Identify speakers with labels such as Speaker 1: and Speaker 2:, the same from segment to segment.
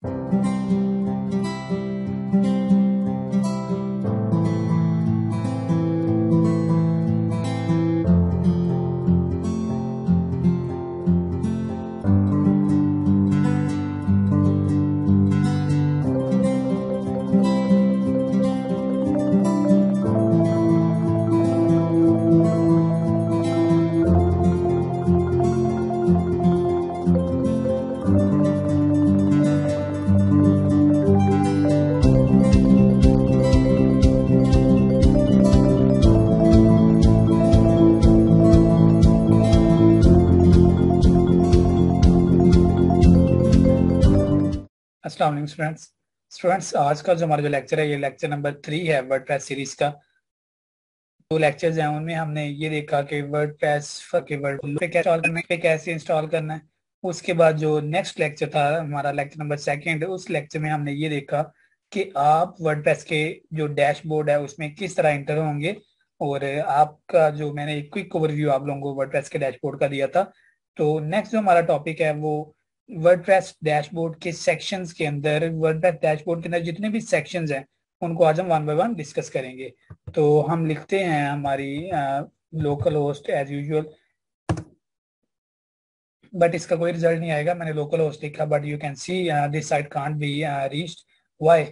Speaker 1: अस्सलाम वालेकुम स्टूडेंट्स आज का जो हमारा जो लेक्चर है ये लेक्चर नंबर 3 है वर्डप्रेस सीरीज का। दो लेक्चर्स हैं, उनमें हमने ये देखा कि वर्डप्रेस के वर्ड पे कैसे इंस्टॉल करना है। उसके बाद जो नेक्स्ट लेक्चर था हमारा लेक्चर नंबर 2, उस लेक्चर में हमने ये देखा कि आप वर्डप्रेस के जो डैशबोर्ड है उसमें किस तरह इंटर होंगे। और आपका जो मैंने एक क्विक ओवरव्यू आप लोगों को वर्डप्रेस के डैशबोर्ड का दिया था। तो नेक्स्ट जो हमारा टॉपिक है वो वर्डप्रेस डैशबोर्ड के सेक्शंस के अंदर, वर्डप्रेस डैशबोर्ड के अंदर जितने भी सेक्शंस हैं उनको आज हम वन बाय वन डिस्कस करेंगे। तो हम लिखते हैं हमारी local host as usual, but इसका कोई रिजल्ट नहीं आएगा। मैंने लोकल होस्ट लिखा but you can see this site can't be reached. Why?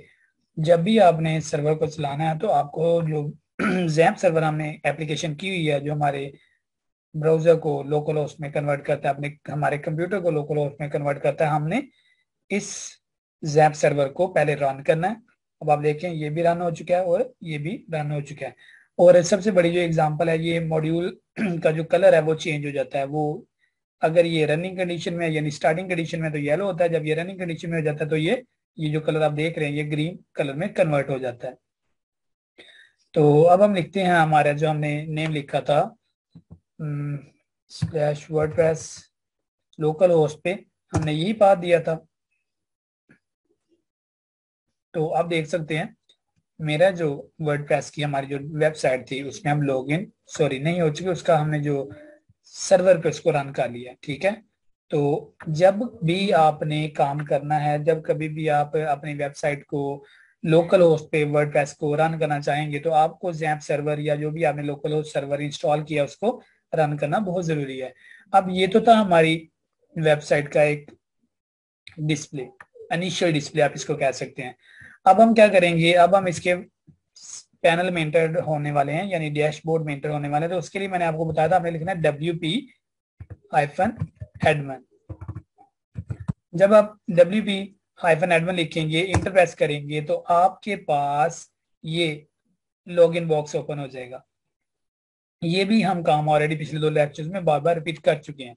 Speaker 1: जब भी आपने सर्वर को चलाना है तो आपको जो जैम्प सर्वर हमने एप्लीकेशन की हुई है जो हमारे ब्राउजर को लोकल होस्ट में कन्वर्ट करता है, अपने हमारे कंप्यूटर को लोकल होस्ट में कन्वर्ट करता है, हमने इस जैप सर्वर को पहले रन करना है। अब आप देखें ये भी रन हो चुका है और ये भी रन हो चुका है। और सबसे बड़ी जो एग्जांपल है, ये मॉड्यूल का जो कलर है वो चेंज हो जाता है। वो अगर ये रनिंग कंडीशन में यानी स्टार्टिंग कंडीशन में तो येलो होता है, जब ये रनिंग कंडीशन में हो जाता है तो ये जो कलर आप देख रहे हैं ये ग्रीन कलर में कन्वर्ट हो जाता है। तो अब हम लिखते हैं हमारा जो हमने नेम लिखा था स्लैश वर्डप्रेस लोकल होस्ट पे, हमने यही पाथ दिया था। तो आप देख सकते हैं मेरा जो वर्डप्रेस की हमारी जो वेबसाइट थी उसमें हम लॉगिन सॉरी नहीं हो चुके, उसका हमने जो सर्वर पे उसको रन कर लिया। ठीक है। तो जब भी आपने काम करना है, जब कभी भी आप अपनी वेबसाइट को लोकल होस्ट पे वर्डप्रेस को रन करना चाहेंगे तो आपको जैम्प सर्वर या जो भी आपने लोकल होस्ट सर्वर इंस्टॉल किया उसको रन करना बहुत जरूरी है। अब ये तो था हमारी वेबसाइट का एक डिस्प्ले, इनिशियल डिस्प्ले आप इसको कह सकते हैं। अब हम क्या करेंगे, अब हम इसके पैनल में इंटर होने वाले हैं यानी डैशबोर्ड में इंटर होने वाले हैं। तो उसके लिए मैंने आपको बताया था हमने लिखना है WP-admin। जब आप WP-admin लिखेंगे, इंटर प्रेस करेंगे तो आपके पास ये लॉगिन बॉक्स ओपन हो जाएगा। ये भी हम काम ऑलरेडी पिछले 2 लेक्चर्स में बार बार रिपीट कर चुके हैं।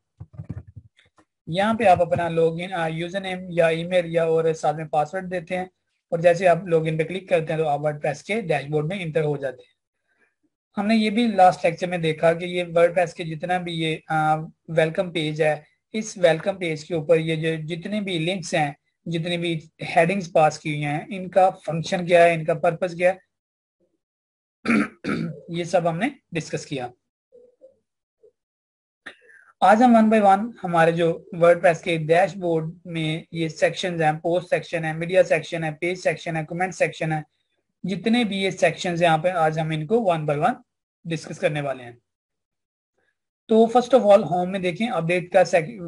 Speaker 1: यहाँ पे आप अपना लॉगिन यूजर नेम या ईमेल या और साथ में पासवर्ड देते हैं और जैसे आप लॉगिन पे क्लिक करते हैं तो आप वर्डप्रेस के डैशबोर्ड में इंटर हो जाते हैं। हमने ये भी लास्ट लेक्चर में देखा कि ये वर्डप्रेस के जितना भी ये वेलकम पेज है, इस वेलकम पेज के ऊपर ये जो जितने भी लिंक्स हैं, जितनी भी हेडिंग्स पास की हुई हैं, इनका फंक्शन क्या है, इनका पर्पस क्या है, ये सब हमने डिस्कस किया। आज हम वन बाय वन हमारे जो वर्डप्रेस के डैशबोर्ड में ये सेक्शंस हैं, पोस्ट सेक्शन है, मीडिया सेक्शन है, पेज सेक्शन है, कमेंट सेक्शन है, जितने भी ये सेक्शंस हैं यहाँ पे आज हम इनको वन बाय वन डिस्कस करने वाले हैं। तो फर्स्ट ऑफ ऑल होम में देखें, अपडेट का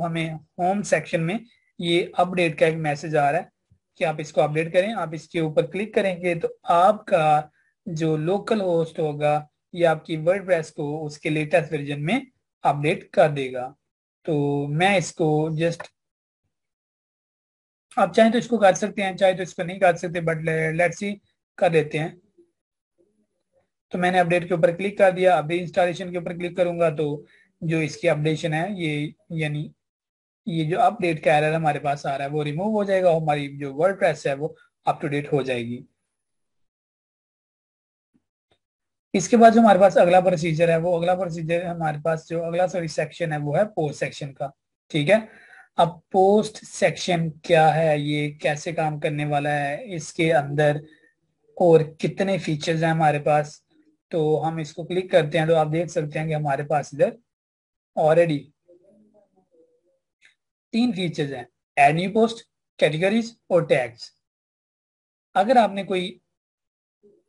Speaker 1: हमें होम सेक्शन में ये अपडेट का एक मैसेज आ रहा है कि आप इसको अपडेट करें। आप इसके ऊपर क्लिक करेंगे तो आपका जो लोकल होस्ट होगा ये आपकी वर्डप्रेस को उसके लेटेस्ट वर्जन में अपडेट कर देगा। तो मैं इसको जस्ट, आप चाहें तो इसको कर सकते हैं, चाहे तो इसको नहीं कर सकते, बट लेट्स सी कर देते हैं। तो मैंने अपडेट के ऊपर क्लिक कर दिया। अभी इंस्टॉलेशन के ऊपर क्लिक करूंगा तो जो इसकी अपडेशन है ये यानी ये जो अपडेट का एरर हमारे पास आ रहा है वो रिमूव हो जाएगा, हमारी जो वर्डप्रेस है वो अप टू डेट हो जाएगी। इसके बाद जो हमारे पास अगला प्रोसीजर है, वो अगला प्रोसीजर हमारे पास जो अगला सॉरी सेक्शन है वो है पोस्ट सेक्शन का। ठीक है। अब पोस्ट सेक्शन क्या है, ये कैसे काम करने वाला है, इसके अंदर और कितने फीचर्स हैं हमारे पास। तो हम इसको क्लिक करते हैं तो आप देख सकते हैं कि हमारे पास इधर ऑलरेडी 3 फीचर्स हैं। ऐड न्यू पोस्ट, कैटेगरीज और टैग्स। अगर आपने कोई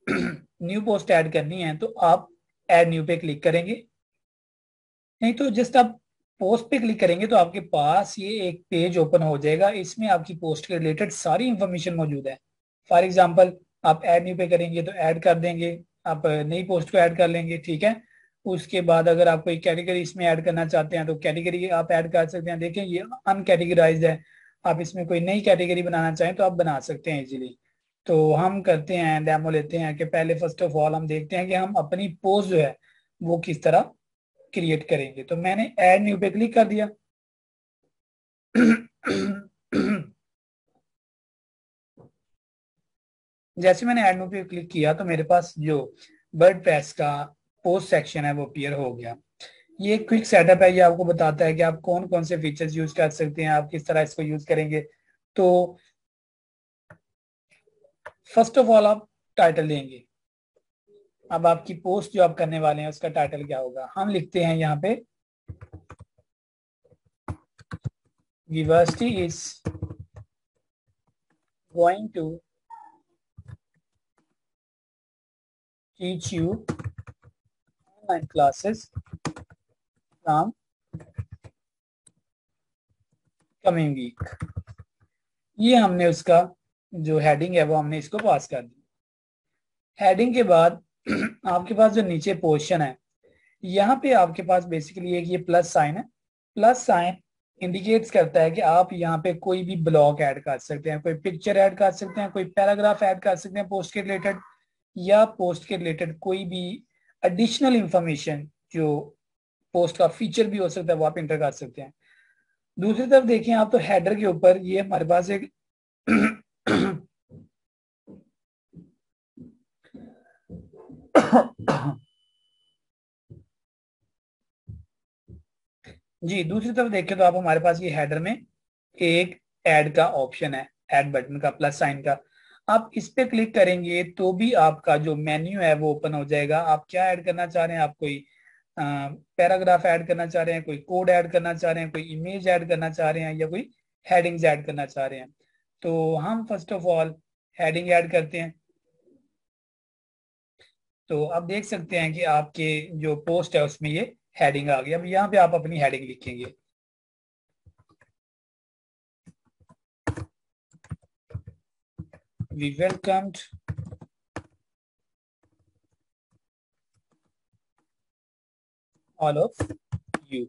Speaker 1: न्यू पोस्ट ऐड करनी है तो आप ऐड न्यू पे क्लिक करेंगे, नहीं तो जस्ट आप पोस्ट पे क्लिक करेंगे तो आपके पास ये एक पेज ओपन हो जाएगा। इसमें आपकी पोस्ट के रिलेटेड सारी इंफॉर्मेशन मौजूद है। फॉर एग्जांपल आप ऐड न्यू पे करेंगे तो ऐड कर देंगे, आप नई पोस्ट को ऐड कर लेंगे, ठीक है। उसके बाद अगर आप कोई कैटेगरी इसमें ऐड करना चाहते हैं तो कैटेगरी आप ऐड कर सकते हैं। देखें ये अनकैटेगराइज्ड है, आप इसमें कोई नई कैटेगरी बनाना चाहें तो आप बना सकते हैं इजीली। तो हम करते हैं डेमो लेते हैं कि पहले फर्स्ट ऑफ ऑल हम देखते हैं कि हम अपनी पोस्ट जो है वो किस तरह क्रिएट करेंगे। तो मैंने ऐड न्यू पे क्लिक कर दिया। जैसे मैंने ऐड न्यू पे क्लिक किया तो मेरे पास जो वर्डप्रेस का पोस्ट सेक्शन है वो अपीयर हो गया। ये एक क्विक सेटअप है, ये आपको बताता है कि आप कौन कौन से फीचर्स यूज कर सकते हैं, आप किस तरह इसको यूज करेंगे। तो फर्स्ट ऑफ ऑल आप टाइटल देंगे। अब आपकी पोस्ट जो आप करने वाले हैं उसका टाइटल क्या होगा, हम लिखते हैं यहाँ पे university is going to teach you online classes from coming week. ये हमने उसका जो हेडिंग है वो हमने इसको पास कर दी। हेडिंग के बाद आपके पास जो नीचे पोर्शन है यहाँ पे आपके पास बेसिकली एक ये प्लस साइन है। प्लस साइन इंडिकेट्स करता है कि आप यहाँ पे कोई भी ब्लॉक ऐड कर सकते हैं, कोई पिक्चर ऐड कर सकते हैं, कोई पैराग्राफ ऐड कर सकते हैं पोस्ट के रिलेटेड, या पोस्ट के रिलेटेड कोई भी एडिशनल इंफॉर्मेशन जो पोस्ट का फीचर भी हो सकता है वो आप इंटर कर सकते हैं। दूसरी तरफ देखें आप तो हेडर के ऊपर ये हमारे पास एक जी दूसरी तरफ देखें तो आप हमारे पास ये हेडर में एक ऐड का ऑप्शन है, ऐड बटन का प्लस साइन का। आप इस पे क्लिक करेंगे तो भी आपका जो मेन्यू है वो ओपन हो जाएगा। आप क्या ऐड करना चाह रहे हैं, आप कोई पैराग्राफ ऐड करना चाह रहे हैं, कोई कोड ऐड करना चाह रहे हैं, कोई इमेज ऐड करना चाह रहे हैं, या कोई हेडिंग्स ऐड करना चाह रहे हैं। तो हम first of all heading add करते हैं। तो आप देख सकते हैं कि आपके जो पोस्ट है उसमें ये हेडिंग आ गई। अब यहाँ पे आप अपनी हेडिंग लिखेंगे। We welcomed all of you।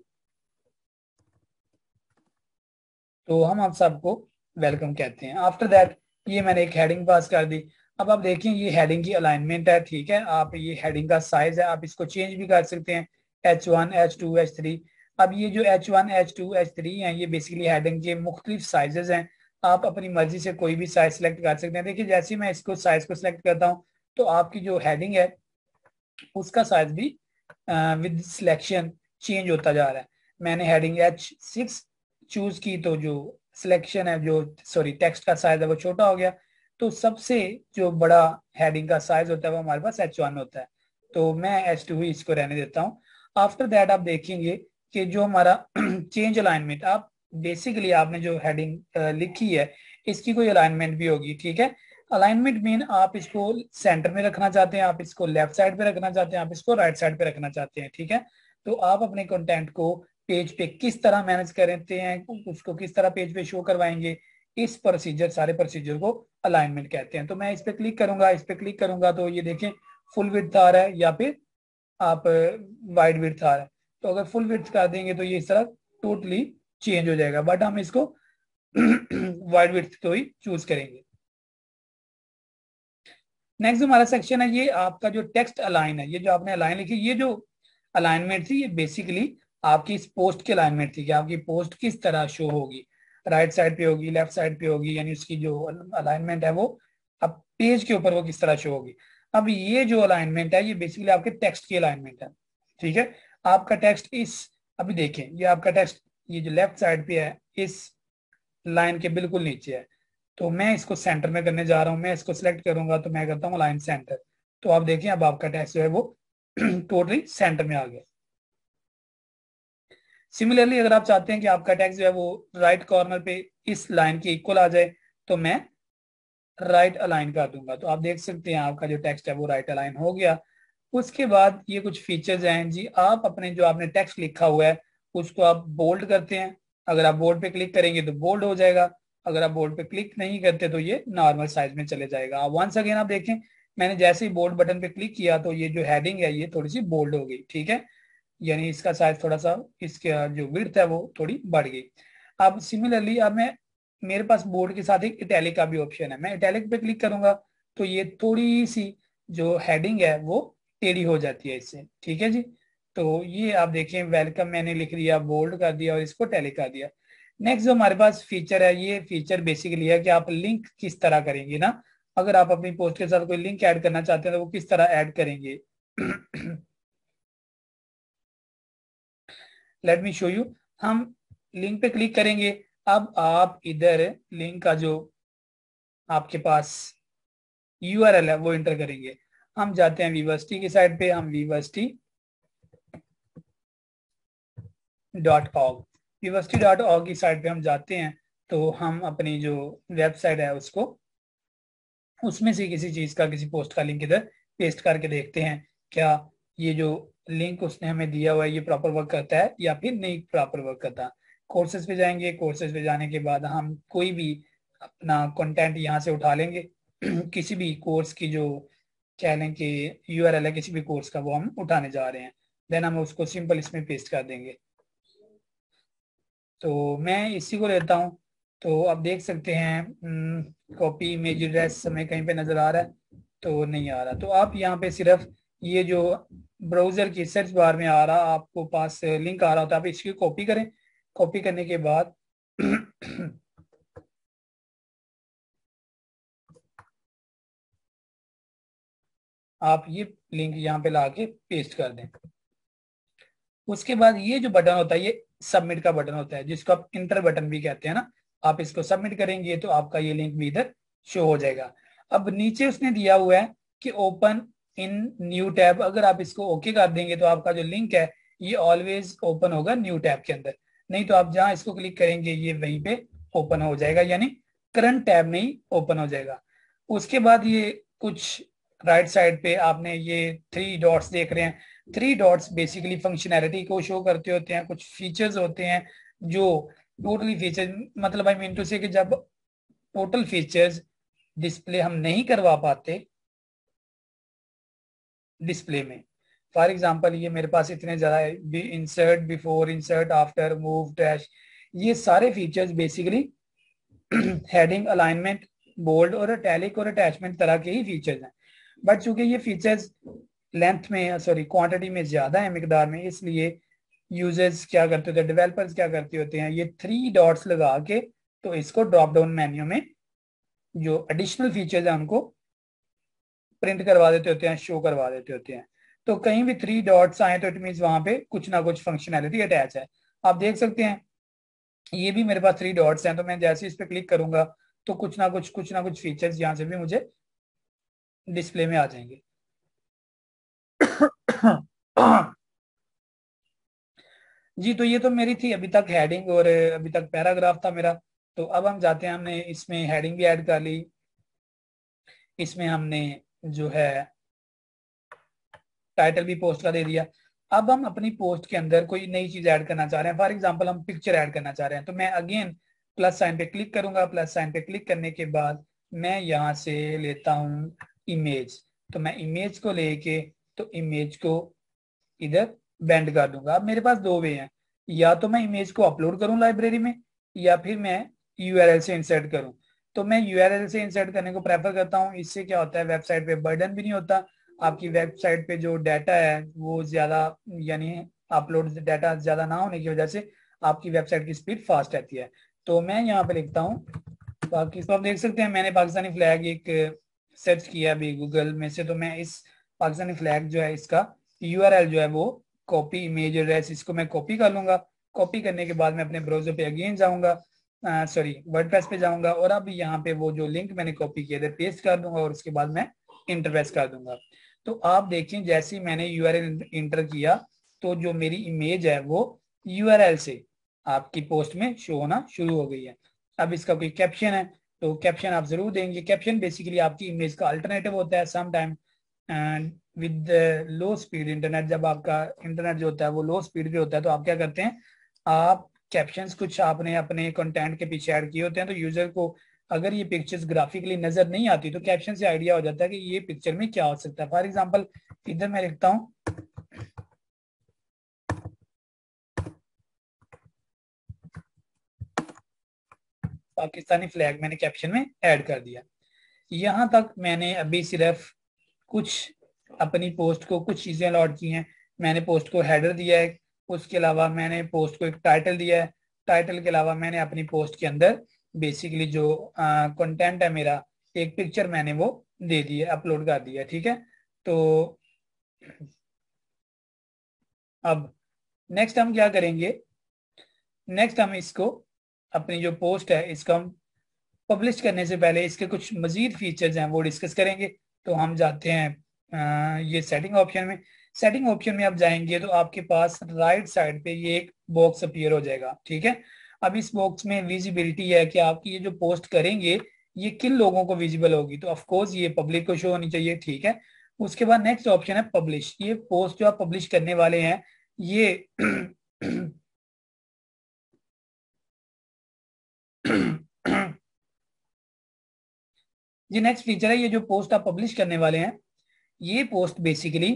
Speaker 1: तो हम आप सबको वेलकम कहते हैं। आफ्टर दैट ये मैंने एक हेडिंग पास कर दी। अब आप देखें ये हेडिंग की अलाइनमेंट है, ठीक है। आप ये हेडिंग का साइज है, आप इसको चेंज भी कर सकते हैं, H1 H2 H3। अब ये जो H1 H2 H3 हैं ये बेसिकली हेडिंग के मुख्तलिफ साइजेस हैं। आप अपनी मर्जी से कोई भी साइज सेलेक्ट कर सकते हैं। देखिए जैसे मैं इसको साइज को सिलेक्ट करता हूँ तो आपकी जो हेडिंग है उसका साइज भी विद सिलेक्शन चेंज होता जा रहा है। मैंने हेडिंग H6 चूज की तो जो सिलेक्शन है जो सॉरी टेक्स्ट का साइज है वो छोटा हो गया। तो सबसे जो बड़ा हेडिंग का साइज होता है वो हमारे पास H1 होता है। तो मैं H2 ही इसको रहने देता हूँ। आफ्टर दैट आप देखेंगे कि जो हमारा चेंज अलाइनमेंट, आप बेसिकली आपने जो हेडिंग लिखी है इसकी कोई अलाइनमेंट भी होगी, ठीक है। अलाइनमेंट मीन आप इसको सेंटर में रखना चाहते हैं, आप इसको लेफ्ट साइड पे रखना चाहते हैं, आप इसको राइट साइड पे रखना चाहते हैं, ठीक है। तो आप अपने कंटेंट को पेज पे किस तरह मैनेज करते हैं, उसको किस तरह पेज पे शो करवाएंगे, इस प्रोसीजर सारे प्रोसीजर को अलाइनमेंट कहते हैं। तो मैं इस पे क्लिक करूंगा, इस पे क्लिक करूंगा तो ये देखें फुल विड्थ आ रहा है या फिर आप वाइड विड्थ आ रहा है। तो अगर फुल विड्थ कर देंगे तो ये इस तरह टोटली चेंज हो जाएगा, बट हम इसको वाइड विड्थ को ही चूज करेंगे। नेक्स्ट हमारा सेक्शन है ये आपका जो टेक्स्ट अलाइन है, ये जो आपने अलाइन लिखी, ये जो अलाइनमेंट थी ये बेसिकली आपकी इस पोस्ट की अलाइनमेंट थी कि आपकी पोस्ट किस तरह शो होगी, राइट साइड पे होगी, लेफ्ट साइड पे होगी, यानी उसकी जो अलाइनमेंट है वो अब पेज के ऊपर वो किस तरह शो होगी। अब ये जो अलाइनमेंट है ये बेसिकली आपके टेक्स्ट की अलाइनमेंट है, ठीक है। आपका टेक्स्ट इस, अभी देखें ये आपका टेक्स्ट ये जो लेफ्ट साइड पे है इस लाइन के बिल्कुल नीचे है। तो मैं इसको सेंटर में करने जा रहा हूं, मैं इसको सिलेक्ट करूंगा तो मैं करता हूँ लाइन सेंटर। तो आप देखिए अब आपका टेक्स्ट जो है वो टोटली सेंटर में आ गया। सिमिलरली अगर आप चाहते हैं कि आपका टेक्स्ट जो है वो राइट कॉर्नर पे इस लाइन के इक्वल आ जाए, तो मैं राइट अलाइन कर दूंगा। तो आप देख सकते हैं आपका जो टेक्स्ट है वो राइट अलाइन हो गया। उसके बाद ये कुछ फीचर्स हैं जी, आप अपने जो आपने टेक्स्ट लिखा हुआ है उसको आप बोल्ड करते हैं। अगर आप बोल्ड पे क्लिक करेंगे तो बोल्ड हो जाएगा, अगर आप बोल्ड पे क्लिक नहीं करते तो ये नॉर्मल साइज में चले जाएगा। आप वंस अगेन आप देखें, मैंने जैसे ही बोल्ड बटन पे क्लिक किया तो ये जो हेडिंग है ये थोड़ी सी बोल्ड हो गई, ठीक है, यानी इसका साइज थोड़ा सा, इसका जो विड्थ है वो थोड़ी बढ़ गई। अब सिमिलरली अब मैं, मेरे पास बोर्ड के साथ एक इटैलिक का भी ऑप्शन है, मैं इटैलिक पे क्लिक करूंगा तो ये थोड़ी सी जो हेडिंग है वो टेढ़ी हो जाती है इससे, ठीक है जी। तो ये आप देखें, वेलकम मैंने लिख दिया, बोल्ड कर दिया और इसको टैलिक कर दिया। नेक्स्ट जो हमारे पास फीचर है, ये फीचर बेसिकली है कि आप लिंक किस तरह करेंगे ना, अगर आप अपनी पोस्ट के साथ कोई लिंक ऐड करना चाहते हैं तो वो किस तरह ऐड करेंगे। Let me show you. हम लिंक पे क्लिक करेंगे। अब आप इधर लिंक का जो आपके पास यूआरएल है वो इंटर करेंगे। हम जाते हैं वीवर्सिटी की साइड पे, हम वीवर्सिटी.org, वीवर्सिटी.org की साइड पे हम जाते हैं। तो हम अपनी जो वेबसाइट है उसको, उसमें से किसी चीज का, किसी पोस्ट का लिंक इधर पेस्ट करके देखते हैं क्या ये जो लिंक उसने हमें दिया हुआ है ये प्रॉपर वर्क करता है या फिर नहीं प्रॉपर वर्क करता। कोर्सेज पे जाएंगे, कोर्सेज पे जाने के बाद हम कोई भी अपना कंटेंट यहाँ से उठा लेंगे। किसी भी कोर्स की जो कह लें कि यूआरएल है किसी भी कोर्स का, वो हम उठाने जा रहे हैं, देन हम उसको सिंपल इसमें पेस्ट कर देंगे। तो मैं इसी को लेता हूँ। तो आप देख सकते हैं कॉपी इमेज एड्रेस हमें कहीं पे नजर आ रहा है, तो नहीं आ रहा। तो आप यहाँ पे सिर्फ ये जो ब्राउजर की सर्च बार में आ रहा आपको पास लिंक आ रहा होता है, आप इसकी कॉपी करें। कॉपी करने के बाद आप ये लिंक यहाँ पे ला के पेस्ट कर दें। उसके बाद ये जो बटन होता है ये सबमिट का बटन होता है, जिसको आप इंटर बटन भी कहते हैं ना। आप इसको सबमिट करेंगे तो आपका ये लिंक भी इधर शो हो जाएगा। अब नीचे उसने दिया हुआ है कि ओपन इन न्यू टैब, अगर आप इसको ओके कर देंगे तो आपका जो लिंक है ये ऑलवेज ओपन होगा न्यू टैब के अंदर। नहीं तो आप जहां इसको क्लिक करेंगे ये वहीं पे ओपन हो जाएगा, यानी करंट टैब में ही ओपन हो जाएगा। उसके बाद ये कुछ राइट साइड पे आपने ये थ्री डॉट्स देख रहे हैं। थ्री डॉट्स बेसिकली फंक्शनैलिटी को शो करते होते हैं, कुछ फीचर्स होते हैं जो टोटली फीचर, मतलब आई मीन टू से कि जब टोटल फीचर्स डिस्प्ले हम नहीं करवा पाते डिस्प्ले में। फॉर एग्जांपल ये मेरे पास इतने ज्यादा है, insert before, insert after, move, dash, ये सारे features basically heading, alignment, bold और इटैलिक और अटैचमेंट तरह के ही फीचर्स हैं। बट चूंकि ये फीचर्स लेंथ में, सॉरी क्वांटिटी में ज्यादा है, मिकदार में, इसलिए यूजर्स क्या करते होते हैं, डेवलपर्स क्या करते होते हैं, ये थ्री डॉट्स लगा के तो इसको ड्रॉप डाउन मेन्यू में जो एडिशनल फीचर्स हैं उनको प्रिंट करवा देते होते हैं, शो करवा देते होते हैं। तो कहीं भी थ्री डॉट्स आए तो इट मीन वहां पे कुछ ना कुछ फंक्शनैलिटी अटैच है। आप देख सकते हैं ये भी मेरे पास थ्री डॉट्स हैं, तो मैं जैसे इस पे क्लिक करूंगा तो कुछ ना कुछ फीचर्स यहाँ से भी मुझे डिस्प्ले में आ जाएंगे। जी, तो ये तो मेरी थी अभी तक हेडिंग और अभी तक पैराग्राफ था मेरा। तो अब हम जाते हैं, हमने इसमें हेडिंग भी ऐड कर ली, इसमें हमने जो है टाइटल भी पोस्ट का दे दिया। अब हम अपनी पोस्ट के अंदर कोई नई चीज ऐड करना चाह रहे हैं, फॉर एग्जांपल हम पिक्चर ऐड करना चाह रहे हैं, तो मैं अगेन प्लस साइन पे क्लिक करूंगा। प्लस साइन पे क्लिक करने के बाद मैं यहाँ से लेता हूँ इमेज, तो मैं इमेज को लेके तो इमेज को इधर बेंड कर दूंगा। अब मेरे पास दो वे हैं, या तो मैं इमेज को अपलोड करूं लाइब्रेरी में या फिर मैं यूआरएल से इंसर्ट करूं। तो मैं यूआरएल से इंसर्ट करने को प्रेफर करता हूं, इससे क्या होता है वेबसाइट पे बर्डन भी नहीं होता, आपकी वेबसाइट पे जो डाटा है वो ज्यादा, यानी अपलोड डाटा ज्यादा ना होने की वजह से आपकी वेबसाइट की स्पीड फास्ट रहती है। तो मैं यहाँ पे लिखता हूँ बाकी, तो आप देख सकते हैं मैंने पाकिस्तानी फ्लैग एक सर्च किया अभी गूगल में से, तो मैं इस पाकिस्तानी फ्लैग जो है इसका यूआरएल जो है वो कॉपी इमेज एड्रेस, इसको मैं कॉपी कर लूंगा। कॉपी करने के बाद मैं अपने ब्राउजर पे अगेन जाऊंगा, सॉरी वर्डप्रेस पे जाऊंगा, और अब यहाँ पे वो जो लिंक मैंने कॉपी किया था पेस्ट कर दूंगा और उसके बाद मैं इंटरप्रेस कर दूंगा। तो आप देखें जैसे ही मैंने यूआरएल इंटर किया तो जो मेरी इमेज है वो यूआरएल से आपकी पोस्ट में शो होना शुरू हो गई है। अब इसका कोई कैप्शन है तो कैप्शन आप जरूर देंगे। कैप्शन बेसिकली आपकी इमेज का अल्टरनेटिव होता है some time with low speed internet. जब आपका इंटरनेट जो होता है वो लो स्पीड पे होता है तो आप क्या करते हैं, आप कैप्शंस कुछ आपने अपने कंटेंट के पीछे ऐड किए होते हैं, तो यूजर को अगर ये पिक्चर्स ग्राफिकली नजर नहीं आती तो कैप्शन से आइडिया हो जाता है कि ये पिक्चर में क्या हो सकता है। फॉर एग्जांपल इधर मैं लिखता हूँ पाकिस्तानी फ्लैग, मैंने कैप्शन में ऐड कर दिया। यहाँ तक मैंने अभी सिर्फ कुछ अपनी पोस्ट को कुछ चीजें अलॉट की हैं। मैंने पोस्ट को हेडर दिया है, उसके अलावा मैंने पोस्ट को एक टाइटल दिया है, टाइटल के अलावा मैंने अपनी पोस्ट के अंदर बेसिकली जो कंटेंट है मेरा, एक पिक्चर मैंने वो दे दी है, अपलोड कर दिया है। ठीक है, तो अब नेक्स्ट हम क्या करेंगे, नेक्स्ट हम इसको अपनी जो पोस्ट है इसको हम पब्लिश करने से पहले इसके कुछ मजीद फीचर्स हैं वो डिस्कस करेंगे। तो हम जाते हैं ये सेटिंग ऑप्शन में। सेटिंग ऑप्शन में आप जाएंगे तो आपके पास राइट साइड पे ये एक बॉक्स अपीयर हो जाएगा। ठीक है, अब इस बॉक्स में विजिबिलिटी है कि आपकी ये जो पोस्ट करेंगे ये किन लोगों को विजिबल होगी, तो ऑफकोर्स ये पब्लिक को शो होनी चाहिए। ठीक है, उसके बाद नेक्स्ट ऑप्शन है पब्लिश। ये पोस्ट जो आप पब्लिश करने वाले हैं ये ये नेक्स्ट फीचर है, ये जो पोस्ट आप पब्लिश करने वाले हैं ये पोस्ट बेसिकली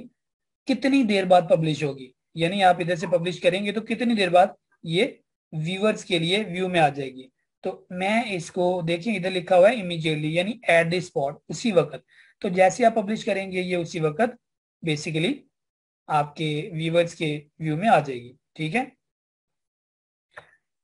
Speaker 1: कितनी देर बाद पब्लिश होगी, यानी आप इधर से पब्लिश करेंगे तो कितनी देर बाद ये व्यूअर्स के लिए व्यू में आ जाएगी। तो मैं इसको देखिए इधर लिखा हुआ है इमीडिएटली, यानी एट द स्पॉट, उसी वक्त। तो जैसे आप पब्लिश करेंगे ये उसी वक्त बेसिकली आपके व्यूअर्स के व्यू में आ जाएगी। ठीक है,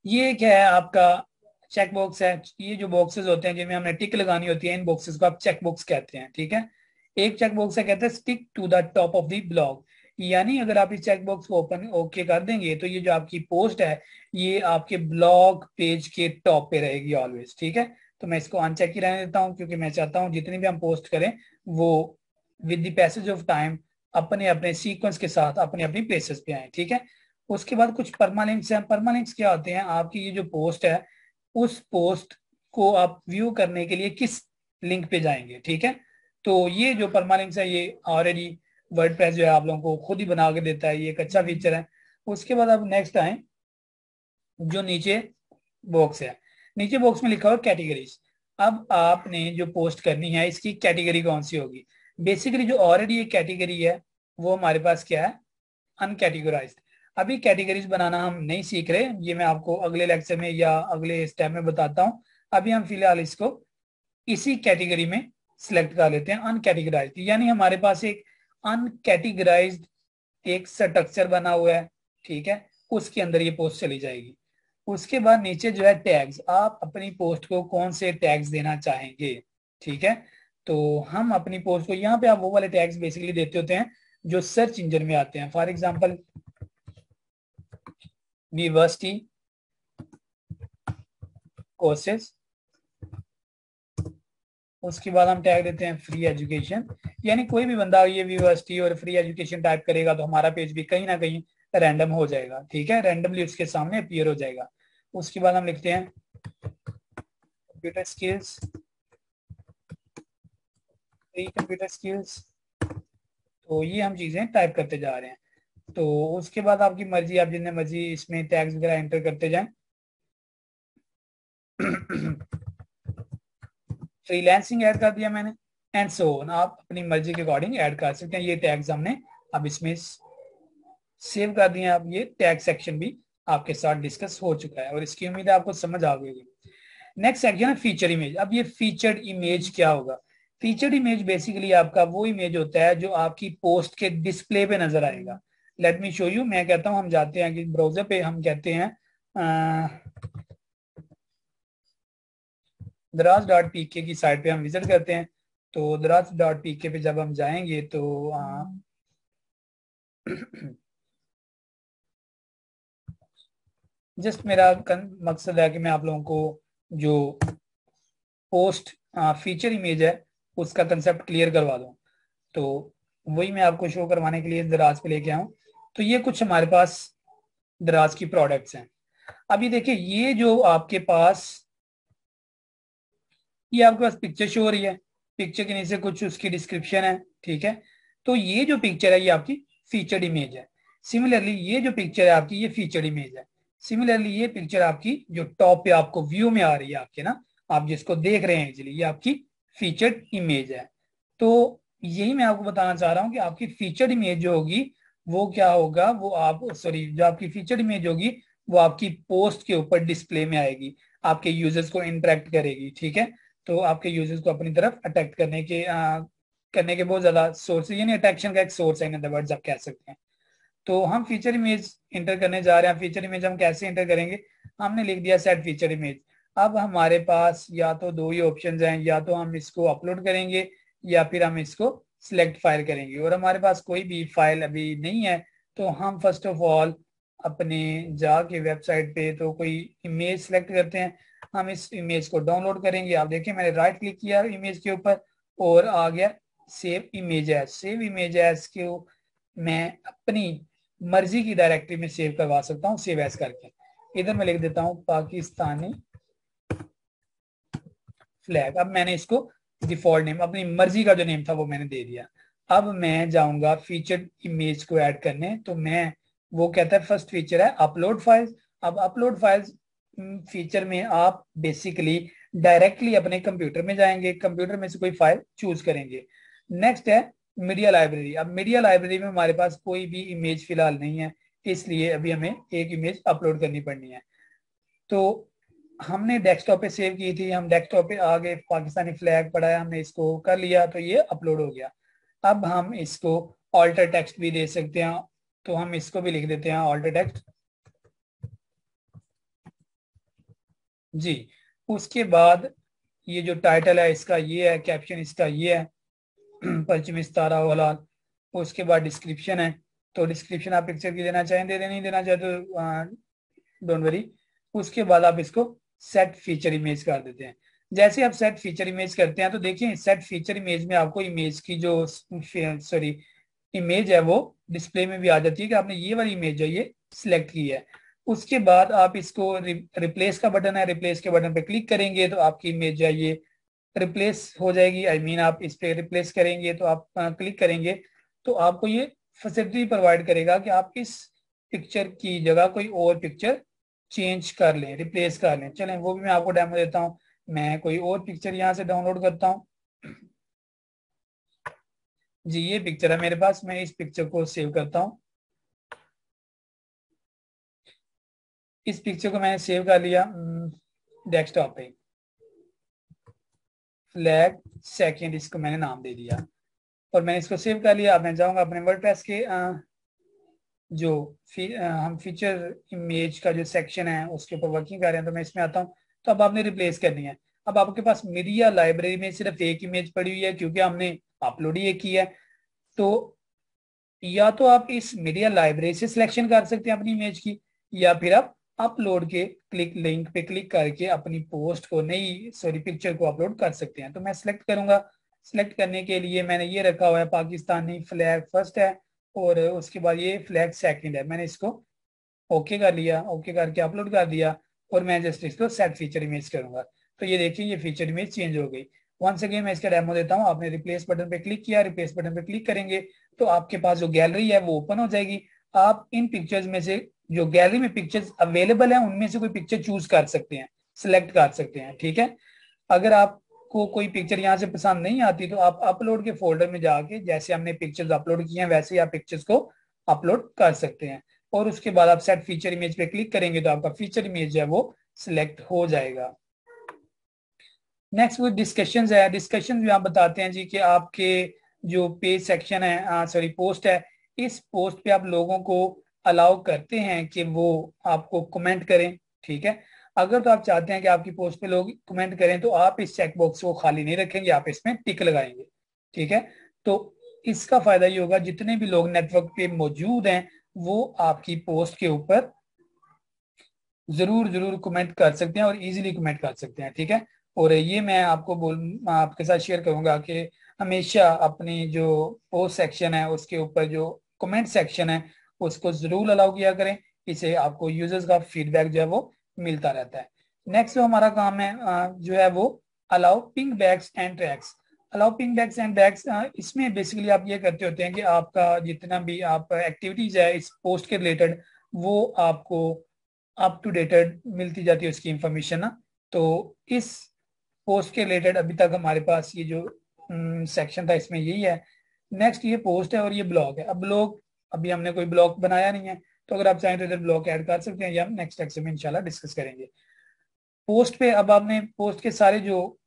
Speaker 1: ये क्या है आपका चेक बॉक्स है। ये जो बॉक्सेस होते हैं जिनमें हमने टिक लगानी होती है इन बॉक्सेस को आप चेक बॉक्स कहते हैं। ठीक है, एक चेक बॉक्स है कहते हैं stick to the top of the blog, यानी अगर आप इस चेक बॉक्स को ओपन ओके कर देंगे तो ये जो आपकी पोस्ट है ये आपके ब्लॉग पेज के टॉप पे रहेगी ऑलवेज। ठीक है, तो मैं इसको अनचेक ही रहने देता हूँ क्योंकि मैं चाहता हूँ जितनी भी हम पोस्ट करें वो with the passage of time अपने अपने सीक्वेंस के साथ अपने अपनी प्लेसेस पे आए। ठीक है, उसके बाद कुछ परमालिंक्स हैं। परमालिंक्स क्या होते हैं, आपकी ये जो पोस्ट है उस पोस्ट को आप व्यू करने के लिए किस लिंक पे जाएंगे। ठीक है, तो ये जो परमालिंक्स है ये ऑलरेडी वर्डप्रेस जो है आप लोगों को खुद ही बना के देता है, ये एक अच्छा फीचर है। उसके बाद अब नेक्स्ट आए जो नीचे बॉक्स है, नीचे बॉक्स में लिखा हुआ कैटेगरीज। अब आपने जो पोस्ट करनी है इसकी कैटेगरी कौन सी होगी। बेसिकली जो ऑलरेडी एक कैटेगरी है वो हमारे पास क्या है, अनकैटेगराइज्ड। अभी कैटेगरीज बनाना हम नहीं सीख रहे, ये मैं आपको अगले लेक्चर में या अगले स्टेप में बताता हूँ। अभी हम फिलहाल इसको इसी कैटेगरी में सिलेक्ट कर लेते हैं अनकैटेगराइज्ड, यानी हमारे पास एक अनकैटेगराइज्ड एक स्ट्रक्चर बना हुआ है। ठीक है, उसके अंदर ये पोस्ट चली जाएगी। उसके बाद नीचे जो है टैग्स, आप अपनी पोस्ट को कौन से टैग्स देना चाहेंगे। ठीक है, तो हम अपनी पोस्ट को यहाँ पे आप वो वाले टैग्स बेसिकली देते होते हैं जो सर्च इंजन में आते हैं। फॉर एग्जांपल यूनिवर्सिटी कोर्सेज, उसके बाद हम टैग देते हैं फ्री एजुकेशन, यानी कोई भी बंदा ये यूनिवर्सिटी और फ्री एजुकेशन टाइप करेगा तो हमारा पेज भी कहीं ना कहीं रैंडम हो जाएगा। ठीक है, रैंडमली उसके सामने अपीयर हो जाएगा। उसके बाद हम लिखते हैं computer skills, free computer skills, तो ये हम चीजें टाइप करते जा रहे हैं। तो उसके बाद आपकी मर्जी, आप जितने मर्जी इसमें टैग्स वगैरह एंटर करते जाएं। फ्रीलांसिंग ऐड कर दिया मैंने एंड सो ऑन, आप अपनी मर्जी के अकॉर्डिंग ऐड कर सकते हैं। ये टैग्स हमने अब इसमें सेव कर दिए। अब ये टैग सेक्शन भी आपके साथ डिस्कस हो चुका है और इसकी उम्मीद है आपको समझ आ गई। नेक्स्ट सेक्शन है फीचर इमेज। अब ये फीचर्ड इमेज क्या होगा, फीचर्ड इमेज बेसिकली आपका वो इमेज होता है जो आपकी पोस्ट के डिस्प्ले पे नजर आएगा। लेट मी शो यू, मैं कहता हूं हम जाते हैं कि ब्राउजर पे हम कहते हैं दराज डॉट पी के की साइट पे हम विजिट करते हैं। तो दराज डॉट पी के पे जब हम जाएंगे तो जस्ट मेरा मकसद है कि मैं आप लोगों को जो पोस्ट फीचर इमेज है उसका कंसेप्ट क्लियर करवा दूं, तो वही मैं आपको शो करवाने के लिए दराज पे लेके आऊं। तो ये कुछ हमारे पास दराज की प्रोडक्ट्स हैं। अभी देखिए ये जो आपके पास, ये आपके पास पिक्चर शो हो रही है, पिक्चर के नीचे कुछ उसकी डिस्क्रिप्शन है, ठीक है। तो ये जो पिक्चर है ये आपकी फीचर्ड इमेज है। सिमिलरली ये जो पिक्चर है आपकी ये फीचर्ड इमेज है। सिमिलरली ये पिक्चर आपकी जो टॉप पे आपको व्यू में आ रही है आपके ना, आप जिसको देख रहे हैं इजीली, ये आपकी फीचर्ड इमेज है। तो यही मैं आपको बताना चाह रहा हूँ कि आपकी फीचर्ड इमेज जो होगी वो क्या होगा, वो आप सॉरी जो आपकी फीचर्ड इमेज होगी वो आपकी पोस्ट के ऊपर डिस्प्ले में आएगी, आपके यूजर्स को इंटरेक्ट करेगी, ठीक है। तो आपके यूजर्स को अपनी तरफ अट्रैक्ट करने के बहुत ज्यादा सोर्स है, यानी अट्रैक्शन का एक सोर्स है इन अदर वर्ड्स आप कह सकते हैं। तो हम फीचर इमेज इंटर करने जा रहे हैं। फीचर इमेज हम कैसे इंटर करेंगे, हमने लिख दिया सेट फीचर इमेज। अब हमारे पास या तो दो ही ऑप्शंस हैं, या तो हम इसको अपलोड करेंगे या फिर हम इसको सिलेक्ट फाइल करेंगे, और हमारे पास कोई भी फाइल अभी नहीं है। तो हम फर्स्ट ऑफ ऑल अपने जाके वेबसाइट पे तो कोई इमेज सेलेक्ट करते हैं, हम इस इमेज को डाउनलोड करेंगे। आप देखिए मैंने राइट क्लिक किया इमेज के ऊपर और आ गया save image as. Save image as को मैं अपनी मर्जी की डायरेक्टरी में सेव करवा सकता हूँ, सेव एज करके। इधर मैं लिख देता हूँ पाकिस्तानी फ्लैग। अब मैंने इसको डिफॉल्ट नेम, अपनी मर्जी का जो नेम था वो मैंने दे दिया। अब मैं जाऊंगा फीचर इमेज को ऐड करने, तो मैं वो कहता है फर्स्ट फीचर है अपलोड फाइल्स। अब अपलोड फाइल्स फीचर में आप बेसिकली डायरेक्टली अपने कंप्यूटर में जाएंगे, कंप्यूटर में से कोई फाइल चूज करेंगे। नेक्स्ट है मीडिया लाइब्रेरी। अब मीडिया लाइब्रेरी में हमारे पास कोई भी इमेज फिलहाल नहीं है, इसलिए अभी हमें एक इमेज अपलोड करनी पड़नी है। तो हमने डेस्कटॉप पे सेव की थी, हम डेस्कटॉप पे आ गए, पाकिस्तानी फ्लैग पड़ा है, हमने इसको कर लिया तो ये अपलोड हो गया। अब हम इसको ऑल्टर टेक्स्ट भी दे सकते हैं, तो हम इसको भी लिख देते हैं ऑल्टर टेक्स्ट जी। उसके बाद ये जो टाइटल है इसका ये है, कैप्शन इसका ये है पश्चिमी सितारा हलाल। उसके बाद डिस्क्रिप्शन है, तो डिस्क्रिप्शन आप पिक्चर की देना चाहें दे, नहीं देना चाहे तो डोंट वरी। उसके बाद आप इसको सेट फीचर इमेज कर देते हैं। जैसे आप सेट फीचर इमेज करते हैं तो देखिए सेट फीचर इमेज में आपको इमेज की जो सॉरी इमेज है वो डिस्प्ले में भी आ जाती है कि आपने ये वाली इमेज जो ये सिलेक्ट की है। उसके बाद आप इसको रिप्लेस का बटन है, रिप्लेस के बटन पे क्लिक करेंगे तो आपकी इमेज जो है ये रिप्लेस हो जाएगी। आई मीन आप इस पे रिप्लेस करेंगे तो आप क्लिक करेंगे तो आपको ये फैसिलिटी प्रोवाइड करेगा कि आप इस पिक्चर की जगह कोई और पिक्चर चेंज कर लें, रिप्लेस कर लें। चलें वो भी मैं आपको डेमो देता हूँ। मैं कोई और पिक्चर यहाँ से डाउनलोड करता हूँ जी। ये पिक्चर है मेरे पास, मैं इस पिक्चर को सेव करता हूँ। इस पिक्चर को मैंने सेव कर लिया डेस्कटॉप पे, फ्लैग सेकंड इसको मैंने नाम दे दिया और मैंने इसको सेव कर लिया। अब मैं जाऊंगा अपने वर्डप्रेस के जो हम फीचर इमेज का जो सेक्शन है उसके ऊपर वर्किंग कर रहे हैं, तो मैं इसमें आता हूँ। तो अब आपने रिप्लेस करनी है। अब आपके पास मीडिया लाइब्रेरी में सिर्फ एक इमेज पड़ी हुई है क्योंकि हमने अपलोड ही एक की है। तो या तो आप इस मीडिया लाइब्रेरी से सिलेक्शन कर सकते हैं अपनी इमेज की, या फिर आप अपलोड के लिंक पे क्लिक करके अपनी पोस्ट को नई पिक्चर को अपलोड कर सकते हैं। तो मैं सिलेक्ट करूंगा। सिलेक्ट करने के लिए मैंने ये रखा हुआ है पाकिस्तानी फ्लैग फर्स्ट है और उसके बाद ये फ्लैग सेकंड है। मैंने इसको ओके कर लिया, ओके करके अपलोड कर दिया और मैं जस्ट इसको सेट फीचर इमेज करूंगा। तो ये देखिए ये फीचर इमेज चेंज हो गई। वंस अगेन मैं इसका डेमो देता हूँ। आपने रिप्लेस बटन पे क्लिक किया, रिप्लेस बटन पे क्लिक करेंगे तो आपके पास जो गैलरी है वो ओपन हो जाएगी। आप इन पिक्चर्स में से जो गैलरी में पिक्चर्स अवेलेबल हैं उनमें से कोई पिक्चर चूज कर सकते हैं, सिलेक्ट कर सकते हैं, ठीक है। अगर आपको कोई पिक्चर यहाँ से पसंद नहीं आती तो आप अपलोड के फोल्डर में जाके जैसे हमने पिक्चर्स अपलोड किए हैं वैसे ही आप पिक्चर्स को अपलोड कर सकते हैं और उसके बाद आप सेट फीचर इमेज पे क्लिक करेंगे तो आपका फीचर इमेज है वो सिलेक्ट हो जाएगा। नेक्स्ट वो डिस्कशंस है। डिस्कशंस भी आप बताते हैं जी कि आपके जो पेज सेक्शन है पोस्ट है, इस पोस्ट पे आप लोगों को अलाउ करते हैं कि वो आपको कमेंट करें, ठीक है। अगर तो आप चाहते हैं कि आपकी पोस्ट पे लोग कमेंट करें तो आप इस चेक बॉक्स को खाली नहीं रखेंगे, आप इसमें टिक लगाएंगे, ठीक है। तो इसका फायदा ये होगा जितने भी लोग नेटवर्क पे मौजूद हैं वो आपकी पोस्ट के ऊपर जरूर जरूर कमेंट कर सकते हैं और इजीली कमेंट कर सकते हैं, ठीक है। और ये मैं आपके साथ शेयर करूंगा कि हमेशा अपनी जो पोस्ट सेक्शन है उसके ऊपर जो कमेंट सेक्शन है उसको जरूर अलाउ किया करें। इसे आपको यूजर्स का फीडबैक जो है वो मिलता रहता है। नेक्स्ट जो हमारा काम है जो है वो allow ping bags and tracks. Allow ping bags and tags, इसमें बेसिकली आप ये करते होते हैं कि आपका जितना भी आप एक्टिविटीज है इस पोस्ट के रिलेटेड वो आपको अप टू डेटेड मिलती जाती है उसकी इंफॉर्मेशन ना। तो इस पोस्ट के रिलेटेड अभी तक हमारे पास ये जो सेक्शन था इसमें यही है। नेक्स्ट ये पोस्ट है और ये ब्लॉग है। अब ब्लॉग अभी हमने कोई ब्लॉग बनाया नहीं है, तो अगर आप चाहें तो इधर ब्लॉग ऐड कर सकते हैं, या हम नेक्स्ट लेक्चर में इंशाल्लाह डिस्कस करेंगे। पोस्ट पे अब आपने पोस्ट के सारे जो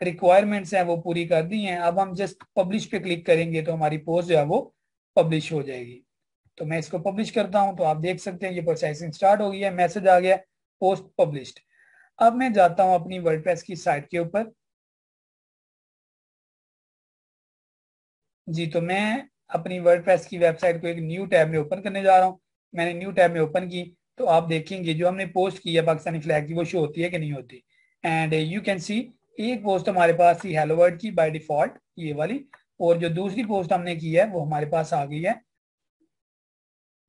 Speaker 1: रिक्वायरमेंट्स हैं वो पूरी कर दी हैं। अब हम जस्ट पब्लिश पे क्लिक करेंगे तो हमारी पोस्ट जो है वो पब्लिश हो जाएगी। तो मैं इसको पब्लिश करता हूं तो आप देख सकते हैं ये प्रोसेसिंग स्टार्ट हो गई है, मैसेज आ गया पोस्ट पब्लिश्ड। अब मैं जाता हूं अपनी वर्डप्रेस की साइट के ऊपर। जी, तो मैं अपनी वर्डप्रेस की वेबसाइट को एक न्यू टैब में ओपन करने जा रहा हूँ। मैंने न्यू टैब में ओपन की तो आप देखेंगे जो हमने पोस्ट की है पाकिस्तानी फ्लैग की वो शो होती है कि नहीं होती। एंड यू कैन सी एक पोस्ट हमारे पास थी हेलो वर्ड की बाय डिफॉल्ट ये वाली, और जो दूसरी पोस्ट हमने की है वो हमारे पास आ गई है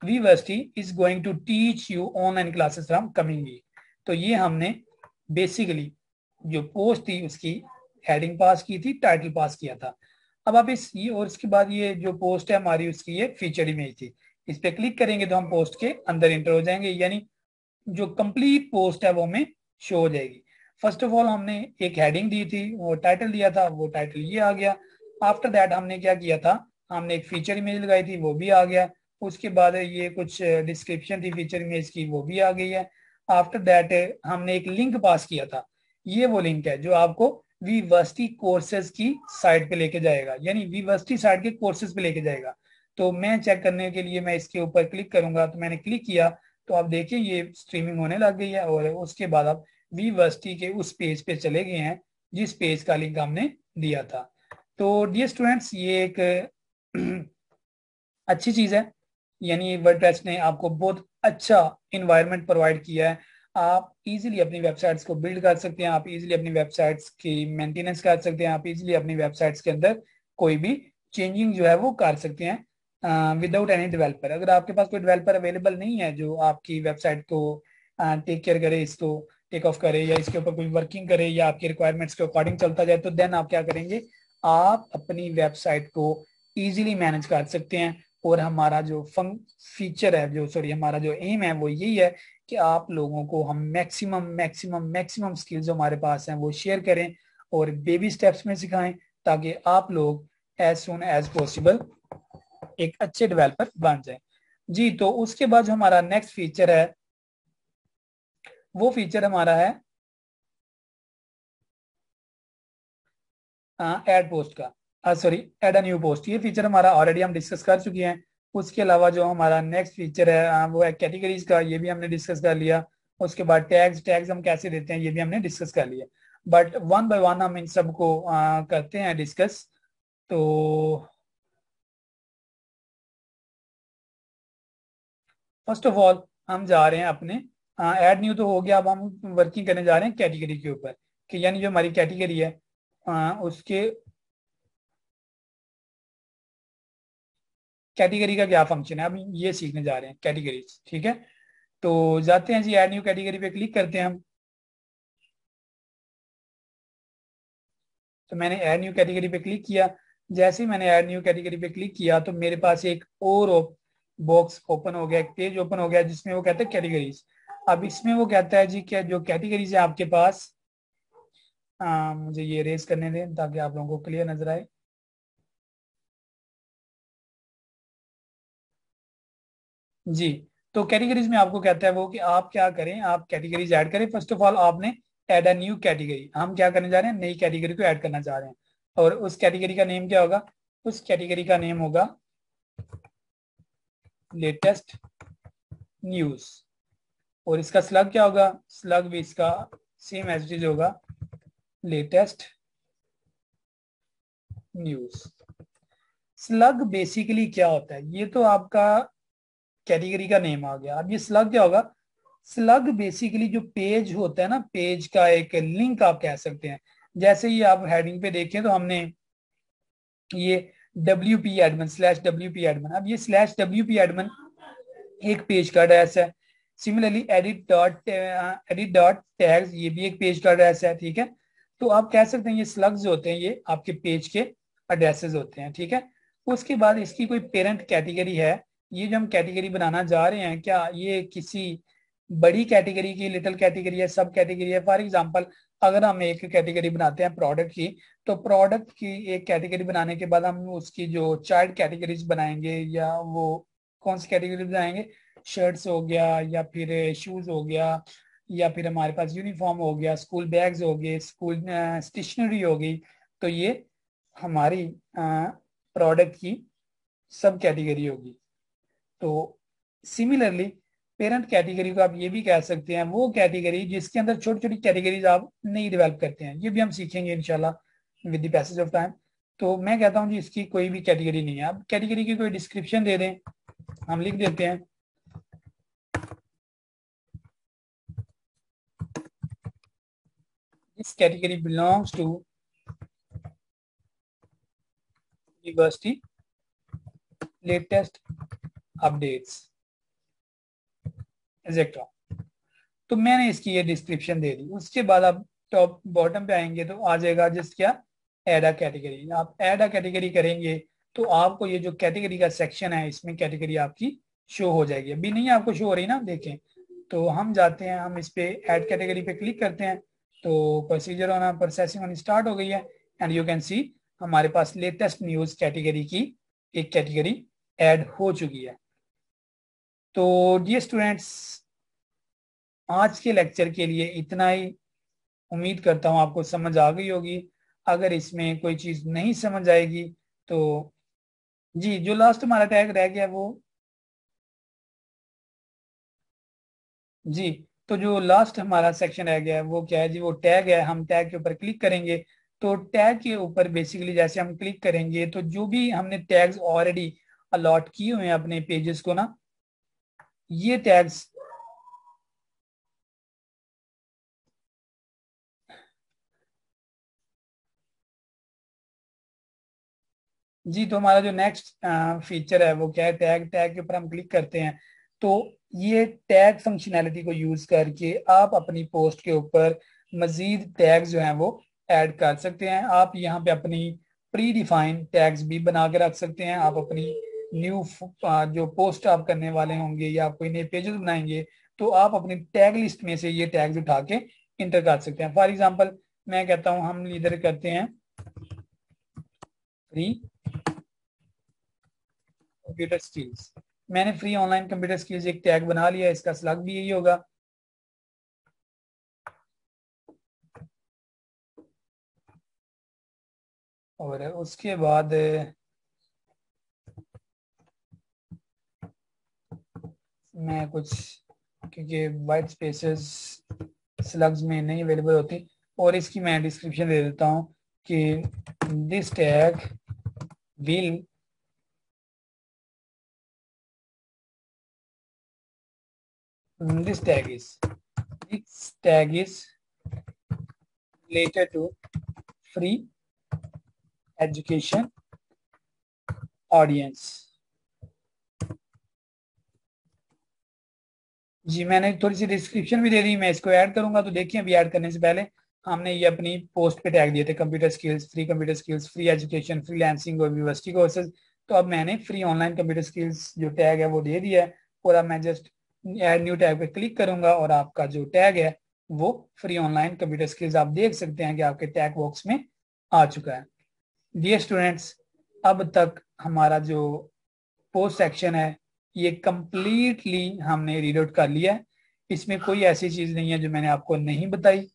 Speaker 1: university is going to teach you online classes from coming week. तो ये हमने बेसिकली जो पोस्ट थी उसकी हेडिंग पास की थी, टाइटल पास किया था। अब आप इस ये और इसके बाद ये जो पोस्ट है हमारी उसकी ये फीचर इमेज थी। इस पे क्लिक करेंगे तो हम पोस्ट के अंदर इंटर हो जाएंगे, यानी जो कंप्लीट पोस्ट है वो हमें शो हो जाएगी। फर्स्ट ऑफ ऑल हमने एक हेडिंग दी थी, वो टाइटल दिया था, वो टाइटल ये आ गया। आफ्टर दैट हमने क्या किया था, हमने एक फीचर इमेज लगाई थी, वो भी आ गया। उसके बाद ये कुछ डिस्क्रिप्शन थी फीचर इमेज की, वो भी आ गई है। आफ्टर दैट हमने एक लिंक पास किया था, ये वो लिंक है जो आपको वीवर्सिटी कोर्सेज की साइट पे लेके जाएगा, यानी वीवर्सिटी साइट के कोर्सेज पे लेके जाएगा। तो मैं चेक करने के लिए मैं इसके ऊपर क्लिक करूंगा, तो मैंने क्लिक किया तो आप देखिए ये स्ट्रीमिंग होने लग गई है, और उसके बाद आप वीवर्सिटी के उस पेज पे चले गए हैं जिस पेज का लिंक हमने दिया था। तो डियर स्टूडेंट्स ये एक अच्छी चीज है, यानी वर्डप्रेस ने आपको बहुत अच्छा इन्वायरमेंट प्रोवाइड किया है। आप इजीली अपनी वेबसाइट्स को बिल्ड कर सकते हैं, आप इजीली अपनी वेबसाइट्स की मेंटेनेंस कर सकते हैं, आप इजीली अपनी वेबसाइट्स के अंदर कोई भी चेंजिंग जो है वो कर सकते हैं विदाउट एनी डेवलपर। अगर आपके पास कोई डेवलपर अवेलेबल नहीं है जो आपकी वेबसाइट को टेक केयर करे, इसको टेक ऑफ करे या इसके ऊपर कोई वर्किंग करे या आपकी रिक्वायरमेंट्स के अकॉर्डिंग चलता जाए, तो देन आप क्या करेंगे, आप अपनी वेबसाइट को इजीली मैनेज कर सकते हैं। और हमारा जो फीचर है जो सॉरी हमारा जो एम है वो यही है कि आप लोगों को हम मैक्सिमम मैक्सिमम मैक्सिमम स्किल्स जो हमारे पास हैं वो शेयर करें और बेबी स्टेप्स में सिखाएं, ताकि आप लोग एज सुन एज पॉसिबल एक अच्छे डेवलपर बन जाएं। जी, तो उसके बाद जो हमारा नेक्स्ट फीचर है वो फीचर हमारा है एड पोस्ट का, sorry add a new post. ये फीचर हमारा ऑलरेडी हम डिस्कस कर चुके हैं। उसके अलावा जो हमारा नेक्स्ट फीचर है वो है कैटेगरीज का, ये भी हमने डिस्कस कर लिया। उसके बाद टैग्स टैग्स हम कैसे देते हैं ये भी हमने डिस्कस कर लिया। बट वन बाय वन हम इन सबको करते हैं डिस्कस। तो फर्स्ट ऑफ ऑल हम जा रहे हैं अपने ऐड न्यू तो हो गया, अब हम वर्किंग करने जा रहे हैं कैटेगरी के ऊपर, कि यानी जो हमारी कैटेगरी है उसके कैटेगरी का क्या फंक्शन है, अब ये सीखने जा रहे हैं कैटेगरीज। ठीक है, तो जाते हैं जी ऐड न्यू कैटेगरी पे क्लिक करते हैं हम। तो मैंने ऐड न्यू कैटेगरी पे क्लिक किया। जैसे ही मैंने ऐड न्यू कैटेगरी पे क्लिक किया तो मेरे पास एक और बॉक्स ओपन हो गया, एक पेज ओपन हो गया जिसमें वो कहता है कैटेगरीज। अब इसमें वो कहता है जी क्या जो कैटेगरीज है आपके पास, मुझे ये रेस करने दें ताकि आप लोगों को क्लियर नजर आए। जी, तो कैटेगरीज में आपको कहता है वो कि आप क्या करें, आप कैटेगरीज ऐड करें। फर्स्ट ऑफ ऑल आपने ऐड अ न्यू कैटेगरी, हम क्या करने जा रहे हैं, नई कैटेगरी को ऐड करना चाह रहे हैं। और उस कैटेगरी का नेम क्या होगा, उस कैटेगरी का नेम होगा लेटेस्ट न्यूज। और इसका स्लग क्या होगा, स्लग भी इसका सेम एज इट इज होगा, लेटेस्ट न्यूज। स्लग बेसिकली क्या होता है, ये तो आपका कैटेगरी का नेम आ गया। अब ये स्लग क्या होगा, स्लग बेसिकली जो पेज होता है ना, पेज का एक लिंक आप कह सकते हैं। जैसे ही आप हेडिंग पे देखें तो हमने ये WP एडमिन /WP एडमिन, अब ये /WP एडमिन एक पेज का एड्रेस है। सिमिलरली एडिट डॉट टैग्स, ये भी एक पेज का एड्रेस है, ठीक है। तो आप कह सकते हैं ये स्लग्स होते हैं, ये आपके पेज के एड्रेसेस होते हैं, ठीक है। उसके बाद इसकी कोई पेरेंट कैटेगरी है। ये जो हम कैटेगरी बनाना जा रहे हैं, क्या ये किसी बड़ी कैटेगरी की, लिटिल कैटेगरी है, सब कैटेगरी है? फॉर एग्जांपल, अगर हम एक कैटेगरी बनाते हैं प्रोडक्ट की, तो प्रोडक्ट की एक कैटेगरी बनाने के बाद हम उसकी जो चाइल्ड कैटेगरीज बनाएंगे, या वो कौन सी कैटेगरी बनाएंगे, शर्ट्स हो गया, या फिर शूज हो गया, या फिर हमारे पास यूनिफॉर्म हो गया, स्कूल बैग्स हो गए, स्कूल स्टेशनरी हो गई, तो ये हमारी प्रोडक्ट की सब कैटेगरी होगी। तो सिमिलरली पेरेंट कैटेगरी को आप ये भी कह सकते हैं वो कैटेगरी जिसके अंदर छोटी छोटी कैटेगरीज आप नहीं डेवलप करते हैं। ये भी हम सीखेंगे इंशाल्लाह with the passage of time. तो मैं कहता हूँ जी इसकी कोई भी कैटेगरी नहीं है। आप कैटेगरी की कोई डिस्क्रिप्शन दे दें, हम लिख देते हैं this category belongs to university latest updates etcetera. तो मैंने इसकी ये डिस्क्रिप्शन दे दी। उसके बाद आप टॉप बॉटम पे आएंगे तो आ जाएगा जिस क्या, ऐड अ कैटेगरी। आप ऐड अ कैटेगरी करेंगे तो आपको ये जो कैटेगरी का सेक्शन है इसमें कैटेगरी आपकी शो हो जाएगी। अभी नहीं आपको शो हो रही ना, देखें। तो हम जाते हैं, हम इस पे ऐड कैटेगरी पे क्लिक करते हैं, तो प्रोसीजर होना, प्रोसेसिंग होनी स्टार्ट हो गई है। एंड यू कैन सी हमारे पास लेटेस्ट न्यूज कैटेगरी की एक कैटेगरी ऐड हो चुकी है। तो डियर स्टूडेंट्स, आज के लेक्चर के लिए इतना ही। उम्मीद करता हूँ आपको समझ आ गई होगी। अगर इसमें कोई चीज नहीं समझ आएगी तो जी, जो लास्ट हमारा टैग रह गया वो, जी, तो जो लास्ट हमारा सेक्शन रह गया है वो क्या है जी, वो टैग है। हम टैग के ऊपर क्लिक करेंगे तो टैग के ऊपर बेसिकली जैसे हम क्लिक करेंगे तो जो भी हमने टैग्स ऑलरेडी अलॉट किए हुए हैं अपने पेजेस को ना, ये टैग्स, जी, तो हमारा जो नेक्स्ट फीचर है वो क्या है, टैग। टैग के ऊपर हम क्लिक करते हैं तो ये टैग फंक्शनैलिटी को यूज करके आप अपनी पोस्ट के ऊपर मजीद टैग जो हैं वो ऐड कर सकते हैं। आप यहाँ पे अपनी प्री डिफाइंड टैग्स भी बना के रख सकते हैं। आप अपनी न्यू जो पोस्ट आप करने वाले होंगे या आप कोई नए पेजेस बनाएंगे तो आप अपनी टैग लिस्ट में से ये टैग्स उठा के इंटर कर सकते हैं। फॉर एग्जाम्पल, मैं कहता हूँ हम इधर करते हैं फ्री कंप्यूटर स्किल्स। मैंने फ्री ऑनलाइन कंप्यूटर स्किल्स एक टैग बना लिया, इसका स्लग भी यही होगा। और उसके बाद मैं कुछ, क्योंकि वाइट स्पेसेस स्लग्स में नहीं अवेलेबल होती, और इसकी मैं डिस्क्रिप्शन दे देता हूँ कि this tag will this tag is this tag is related to free education audience. जी, मैंने थोड़ी सी डिस्क्रिप्शन भी दे दी, मैं इसको ऐड करूंगा। तो देखिए, अभी ऐड करने से पहले हमने ये अपनी पोस्ट पे टैग दिए थे, computer skills, free education, freelancing और यूनिवर्सिटी कोर्सेज। तो अब मैंने फ्री ऑनलाइन कंप्यूटर स्किल्स जो टैग है वो दे दिया है, और अब मैं जस्ट ऐड न्यू टैग पे क्लिक करूंगा और आपका जो टैग है वो फ्री ऑनलाइन कंप्यूटर स्किल्स, आप देख सकते हैं कि आपके टैग बॉक्स में आ चुका है। डियर स्टूडेंट्स, अब तक हमारा जो पोस्ट सेक्शन है ये कंप्लीटली हमने रीड आउट कर लिया है। इसमें कोई ऐसी चीज नहीं है जो मैंने आपको नहीं बताई,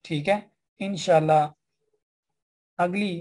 Speaker 1: ठीक है। इंशाल्लाह अगली